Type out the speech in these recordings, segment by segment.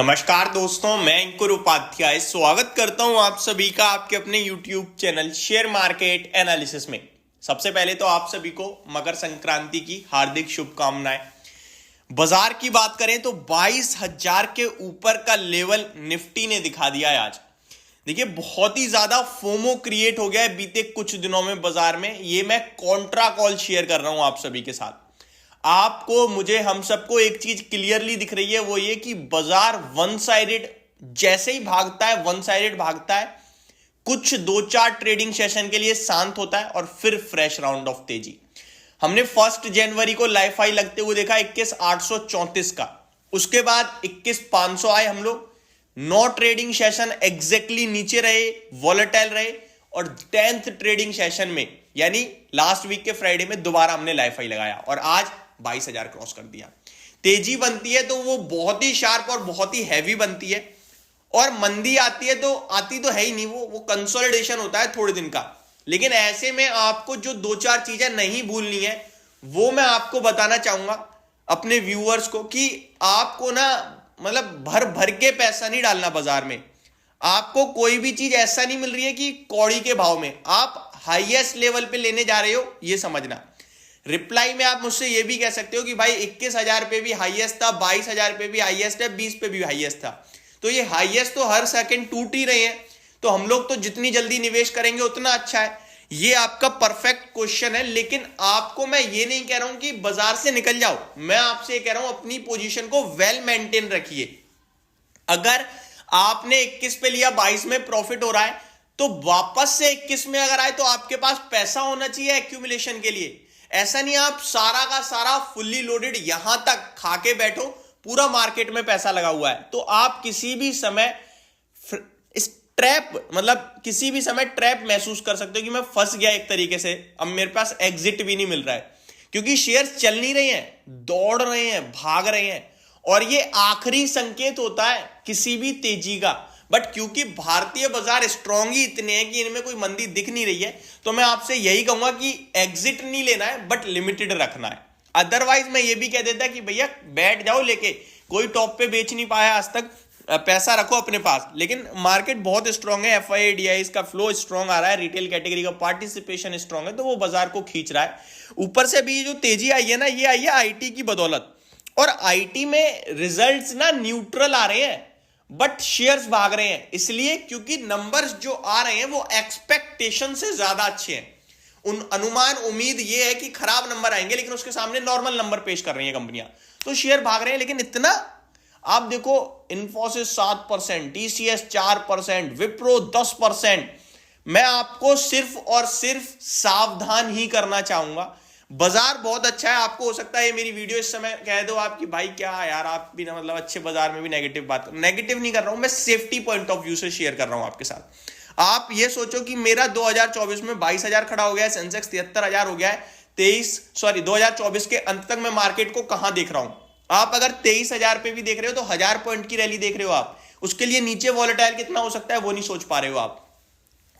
नमस्कार दोस्तों, मैं अंकुर उपाध्याय स्वागत करता हूं आप सभी का आपके अपने YouTube channel share market analysis में। सबसे पहले तो आप सभी को मकर संक्रांति की हार्दिक शुभकामनाएं। बाजार की बात करें तो 22,000 के ऊपर का लेवल निफ्टी ने दिखा दिया है आज। देखिए, बहुत ही ज्यादा फोमो क्रिएट हो गया है बीते कुछ दिनों में बाजार में। ये मैं कॉन्ट्रा कॉल शेयर कर रहा हूं आप सभी के साथ। आपको, मुझे, हम सबको एक चीज क्लियरली दिख रही है, वो ये कि बाजार वन साइडेड जैसे ही भागता है, वन साइडेड भागता है, कुछ 2-4 ट्रेडिंग सेशन के लिए शांत होता है और फिर फ्रेश राउंड ऑफ तेजी। हमने 1 जनवरी को लाइफ हाई लगते हुए देखा 21,834 का। उसके बाद 21,500 आए हम लोग। 9 ट्रेडिंग सेशन एग्जैक्टली नीचे रहे, वॉलेटाइल रहे, और 10th ट्रेडिंग सेशन में यानी लास्ट वीक के फ्राइडे में दोबारा हमने लाइफ हाई लगाया और आज 22,000 क्रॉस कर दिया। तेजी बनती है तो वो बहुत ही शार्प और बहुत ही हैवी बनती है, और मंदी आती है तो आती तो है ही नहीं, वो कंसोलिडेशन होता है थोड़े दिन का। लेकिन ऐसे में आपको जो 2-4 चीजें नहीं भूलनी है वो मैं आपको बताना चाहूंगा अपने व्यूअर्स को, कि आपको ना मतलब भर भर के पैसा नहीं डालना बाजार में। आपको कोई भी चीज ऐसा नहीं मिल रही है कि कौड़ी के भाव में आप हाईएस्ट लेवल पे लेने जा रहे हो, ये समझना। रिप्लाई में आप मुझसे ये भी कह सकते हो कि भाई 21,000 पे भी हाईएस्ट था, 22,000 पे भी हाईएस्ट है, 20 पे भी हाईएस्ट था। तो ये हाईएस्ट तो हर सेकंड टूट ही रहे हैं, तो हम लोग तो जितनी जल्दी निवेश करेंगे उतना अच्छा है। ये आपका परफेक्ट क्वेश्चन है, लेकिन आपको मैं ये नहीं कह रहा हूं कि बाजार से निकल जाओ। मैं आपसे कह रहा हूं अपनी पोजीशन को वेल मेंटेन रखिए। अगर आपने 21 पे लिया, 22 में प्रॉफिट हो रहा है, तो वापस से 21 में अगर आए तो आपके पास पैसा होना चाहिए एक्यूमुलेशन के लिए। ऐसा नहीं आप सारा का सारा फुल्ली लोडेड यहां तक खा के बैठो, पूरा मार्केट में पैसा लगा हुआ है, तो आप किसी भी समय इस ट्रैप, मतलब किसी भी समय ट्रैप महसूस कर सकते हो कि मैं फंस गया एक तरीके से, अब मेरे पास एग्जिट भी नहीं मिल रहा है, क्योंकि शेयर्स चल नहीं रहे हैं, दौड़ रहे हैं, भाग रहे हैं, और ये आखिरी संकेत होता है किसी भी तेजी का। बट क्योंकि भारतीय बाजार स्ट्रांग ही इतने हैं कि इनमें कोई मंदी दिख नहीं रही है, तो मैं आपसे यही कहूंगा कि एग्जिट नहीं लेना है, बट लिमिटेड रखना है। अदरवाइज मैं ये भी कह देता कि भैया बैठ जाओ लेके, कोई टॉप पे बेच नहीं पाया आज तक, पैसा रखो अपने पास। लेकिन मार्केट बहुत स्ट्रांग है, FII का फ्लो स्ट्रांग आ रहा है, रिटेल कैटेगरी का पार्टिसिपेशन स्ट्रांग है, तो वो बाजार को खींच रहा है। ऊपर से भी जो तेजी आई है ना, ये आई है IT की बदौलत, और IT में रिजल्ट्स ना न्यूट्रल आ रहे हैं, बट शेयर्स भाग रहे हैं। इसलिए क्योंकि नंबर्स जो आ रहे हैं वो एक्सपेक्टेशन से ज्यादा अच्छे हैं। उन अनुमान, उम्मीद ये है कि खराब नंबर आएंगे, लेकिन उसके सामने नॉर्मल नंबर पेश कर रही हैं कंपनियां, तो शेयर भाग रहे हैं। लेकिन इतना आप देखो, इन्फोसिस 7%, TCS 4%, विप्रो 10%। मैं आपको सिर्फ और सिर्फ सावधान ही करना चाहूंगा। बाजार बहुत अच्छा है। आपको हो सकता है ये मेरी वीडियो इस समय कह दो आप कि भाई क्या यार, आप भी ना मतलब अच्छे बाजार में भी नेगेटिव बात। नेगेटिव नहीं कर रहा हूं मैं, सेफ्टी पॉइंट ऑफ व्यू से शेयर कर रहा हूं आपके साथ। आप ये सोचो कि मेरा 2024 में 22,000 खड़ा हो गया है, सेंसेक्स 73,000 हो गया है। 2024 के अंत तक मैं मार्केट को कहां देख रहा हूं। आप अगर 23,000 पे भी देख रहे हो तो 1000 पॉइंट की रैली देख रहे हो आप। उसके लिए नीचे वॉलेटाइल कितना हो सकता है वो नहीं सोच पा रहे हो आप।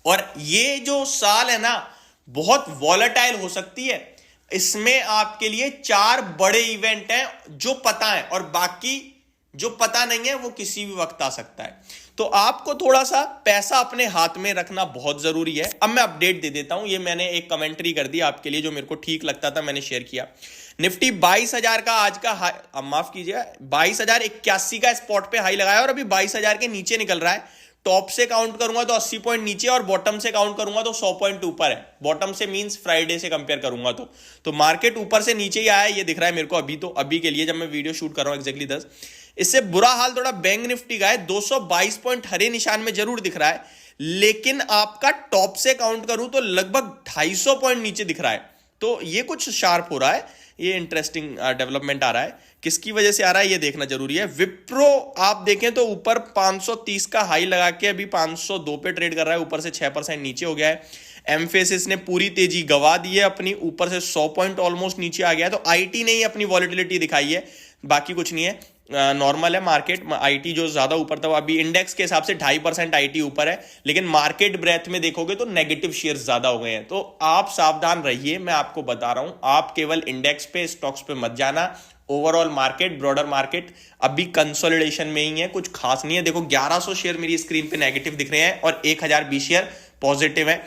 और ये जो साल है ना, बहुत वॉलेटाइल हो सकती है। इसमें आपके लिए 4 बड़े इवेंट हैं जो पता है, और बाकी जो पता नहीं है वो किसी भी वक्त आ सकता है। तो आपको थोड़ा सा पैसा अपने हाथ में रखना बहुत जरूरी है। अब मैं अपडेट दे देता हूं, ये मैंने एक कमेंट्री कर दी आपके लिए, जो मेरे को ठीक लगता था मैंने शेयर किया। निफ्टी 22,000 का आज का हाई, माफ कीजिए 22,081 का स्पॉट पे हाई लगाया, और अभी 22,000 के नीचे निकल रहा है। टॉप से काउंट करूंगा तो 80 पॉइंट नीचे, और बॉटम से काउंट करूंगा तो 100 पॉइंट ऊपर है। बॉटम से मींस फ्राइडे से कंपेयर करूंगा तो मार्केट ऊपर से नीचे ही आया है, ये दिख रहा है मेरे को अभी। तो अभी के लिए जब मैं वीडियो शूट कर रहा हूं एग्जैक्टली 10, इससे बुरा हाल थोड़ा बैंक निफ्टी का है। 222 पॉइंट हरे निशान में जरूर दिख रहा है, लेकिन आपका टॉप से काउंट करूं तो लगभग 250 पॉइंट नीचे दिख रहा है। तो ये कुछ शार्प हो रहा है, ये इंटरेस्टिंग डेवलपमेंट आ रहा है। किसकी वजह से आ रहा है ये देखना जरूरी है। विप्रो आप देखें तो ऊपर 530 का हाई लगा के अभी 502 पे ट्रेड कर रहा है, ऊपर से 6% नीचे हो गया है। एम्फेसिस ने पूरी तेजी गवा दी है अपनी, ऊपर से 100 पॉइंट ऑलमोस्ट नीचे आ गया है। तो IT ने ही अपनी वॉलेटिलिटी दिखाई है, बाकी कुछ नहीं है, नॉर्मल है मार्केट। IT जो ज्यादा ऊपर था, अभी इंडेक्स के हिसाब से 2.5% IT ऊपर है, लेकिन मार्केट ब्रेथ में देखोगे तो नेगेटिव शेयर ज्यादा हो गए हैं। तो आप सावधान रहिए, मैं आपको बता रहा हूं। आप केवल इंडेक्स पे, स्टॉक्स पे मत जाना, ओवरऑल मार्केट, ब्रॉडर मार्केट अभी कंसोलिडेशन में ही है, कुछ खास नहीं है। देखो 1100 शेयर मेरी स्क्रीन पे नेगेटिव दिख रहे हैं और 1020 शेयर पॉजिटिव है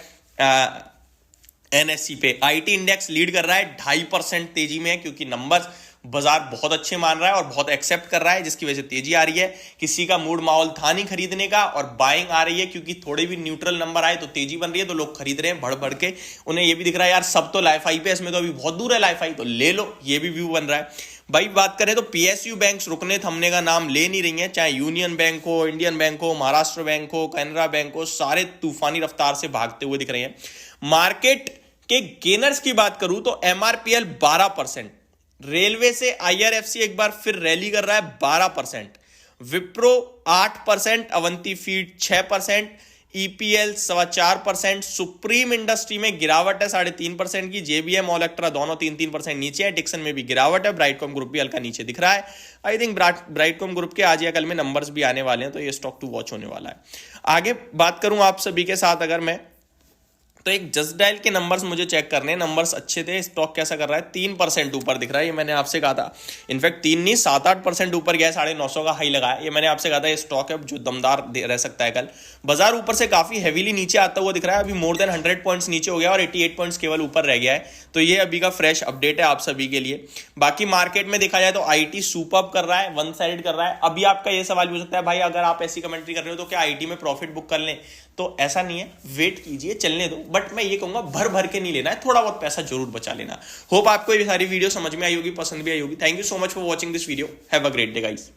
एनएससी पे। आईटी इंडेक्स लीड कर रहा है 2.5% तेजी में, क्योंकि नंबर्स बाजार बहुत अच्छे मान रहा है और बहुत एक्सेप्ट कर रहा है, जिसकी वजह से तेजी आ रही है। किसी का मूड माहौल था नहीं खरीदने का और बाइंग आ रही है, क्योंकि थोड़े भी न्यूट्रल नंबर आए तो तेजी बन रही है, तो लोग खरीद रहे हैं बढ़ बढ़ के। उन्हें ये भी दिख रहा है यार सब तो लाइफ हाई पे, इसमें तो अभी बहुत दूर है लाइफ हाई, तो ले लो, ये भी व्यू बन रहा है भाई। बात करें तो पीएसयू बैंक्स रुकने थमने का नाम ले नहीं रही है, चाहे यूनियन बैंक हो, इंडियन बैंक हो, महाराष्ट्र बैंक हो, कैनरा बैंक हो, सारे तूफानी रफ्तार से भागते हुए दिख रहे हैं। मार्केट के गेनर्स की बात करूं तो एमआरपीएल 12%, रेलवे से आईआरएफसी एक बार फिर रैली कर रहा है 12%, Wipro 8%, Avanti feed 6%, EPL 4.25%, supreme industry में गिरावट है 3.5% की, जेबीएम ओलेक्ट्रा दोनों 3% नीचे है, डिक्सन में भी गिरावट है, ब्राइटकॉम ग्रुप भी हल्का नीचे दिख रहा है। आई थिंक ब्राइटकॉम ग्रुप के आज या कल में नंबर्स भी आने वाले हैं, तो ये स्टॉक टू वॉच होने वाला है। आगे बात करूं आप सभी के साथ अगर मैं, तो एक जस्ट डायल के नंबर्स मुझे चेक करने हैं, नंबर्स अच्छे थे। स्टॉक कैसा कर रहा है, 3% ऊपर दिख रहा है, ये मैंने आपसे कहा था। इनफैक्ट 3 नहीं 7-8% ऊपर गया है, 950 का हाई लगाया, ये मैंने आपसे कहा था। ये स्टॉक है जो दमदार रह सकता है कल। बाजार ऊपर से काफी हैवीली नीचे आता हुआ दिख रहा है, अभी मोर देन 100 पॉइंट्स नीचे हो गया और 88 पॉइंट्स केवल ऊपर रह गया है, तो ये अभी का फ्रेश अपडेट है आप सभी के लिए। बाकी मार्केट में देखा जाए तो आईटी सुपर्ब कर रहा है, वन साइड कर रहा है। अभी आपका ये सवाल भी हो सकता है भाई अगर आप ऐसी कमेंट्री कर रहे हो तो क्या आईटी में प्रॉफिट बुक कर लें, तो ऐसा नहीं है, वेट कीजिए, चलने दो। बट मैं ये कहूंगा भर भर के नहीं लेना है, थोड़ा बहुत पैसा जरूर बचा लेना। होप आपको ये सारी वीडियो समझ में आई होगी, पसंद भी आई होगी। Thank you so much for watching this video, have a great day guys.